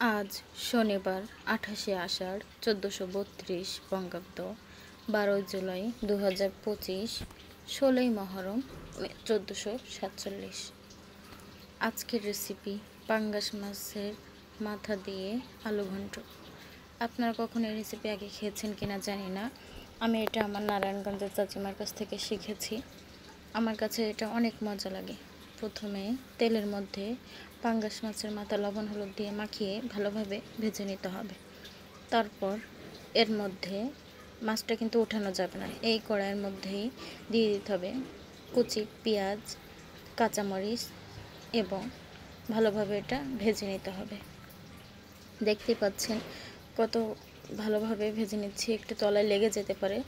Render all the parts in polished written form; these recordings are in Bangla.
আজ শনিবার 28শে আষাঢ় 1432 বঙ্গাব্দ 12 জুলাই 2025 16ই মহরম 1447। আজকের রেসিপি পাঙ্গাস মাছের মাথা দিয়ে আলু ঘন্ট। আপনারা কখনো এই রেসিপি আগে খেয়েছেন কিনা জানি না। আমি এটা আমার নারায়ণগঞ্জের চাচিমার কাছ থেকে শিখেছি। আমার কাছে এটা অনেক মজা লাগে। প্রথমে তেলের মধ্যে পাঙ্গাস মাছের মাথা লবণ হলুদ দিয়ে মাখিয়ে ভালোভাবে ভেজে নিতে হবে। তারপর এর মধ্যে মাছটা কিন্তু ওঠানো যাবে না, এই কড়াইয়ের মধ্যেই দিয়ে দিতে হবে কুচি পেঁয়াজ, কাঁচামরিচ এবং ভালোভাবে এটা ভেজে নিতে হবে। দেখতে পাচ্ছেন কত ভালোভাবে ভেজে নিচ্ছি। একটু তলায় লেগে যেতে পারে,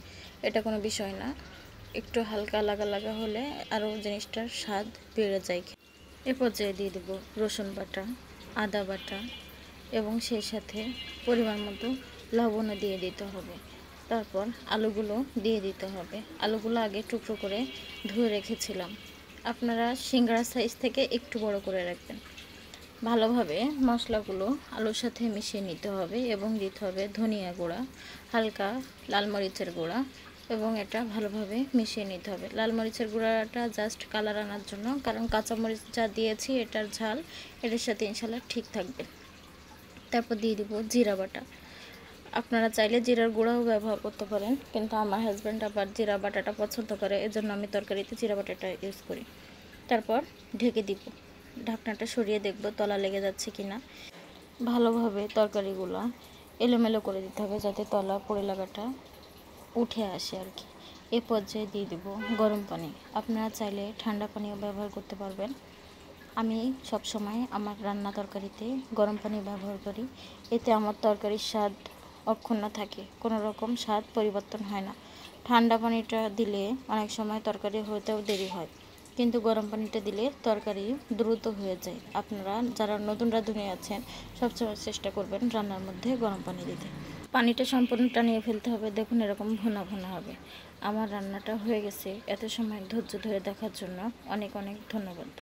এটা কোনো বিষয় না। একটু হালকা লাগা লাগা হলে আরও জিনিসটার স্বাদ বেড়ে যায়। এ পর্যায়ে দিয়ে দেব রসুন বাটা, আদা বাটা এবং সেই সাথে পরিমাণ মতো লবণও দিয়ে দিতে হবে। তারপর আলুগুলো দিয়ে দিতে হবে। আলুগুলো আগে টুকরো করে ধুয়ে রেখেছিলাম। আপনারা সিঙ্গারা সাইজ থেকে একটু বড় করে রাখবেন। ভালোভাবে মশলাগুলো আলুর সাথে মিশিয়ে নিতে হবে এবং দিতে হবে ধনিয়া গুঁড়া, হালকা লাল মরিচের গুঁড়া এবং এটা ভালোভাবে মিশিয়ে নিতে হবে। লাল মরিচের গুঁড়াটা জাস্ট কালার আনার জন্য, কারণ কাঁচামরিচ যা দিয়েছি এটার ঝাল এটার সাথে ইনশাল্লাহ ঠিক থাকবে। তারপর দিয়ে দিব জিরা বাটা। আপনারা চাইলে জিরার গুঁড়াও ব্যবহার করতে পারেন, কিন্তু আমার হাজব্যান্ড আবার জিরা বাটাটা পছন্দ করে, এজন্য আমি তরকারিতে জিরা বাটাটা ইউজ করি। তারপর ঢেকে দিব। ঢাকনাটা সরিয়ে দেখব তলা লেগে যাচ্ছে কিনা। ভালোভাবে তরকারিগুলো এলোমেলো করে দিতে হবে যাতে তলা পড়ে লাগাটা উঠে আসে আর কি। এ পর্যায়ে দিয়ে দেব গরম পানি। আপনারা চাইলে ঠান্ডা পানিও ব্যবহার করতে পারবেন। আমি সব সময় আমার রান্না তরকারিতে গরম পানি ব্যবহার করি। এতে আমার তরকারির স্বাদ অক্ষুণ্ণ থাকে, কোনো রকম স্বাদ পরিবর্তন হয় না। ঠান্ডা পানিটা দিলে অনেক সময় তরকারি হতেও দেরি হয়, কিন্তু গরম পানিটা দিলে তরকারি দ্রুত হয়ে যায়। আপনারা যারা নতুন রাঁধুনি আছেন সবসময় চেষ্টা করবেন রান্নার মধ্যে গরম পানি দিতে। পানিটা সম্পূর্ণ টানিয়ে ফেলতে হবে। দেখুন এরকম ভুনা ভুনা হবে। আমার রান্নাটা হয়ে গেছে। এত সময় ধৈর্য ধরে দেখার জন্য অনেক অনেক ধন্যবাদ।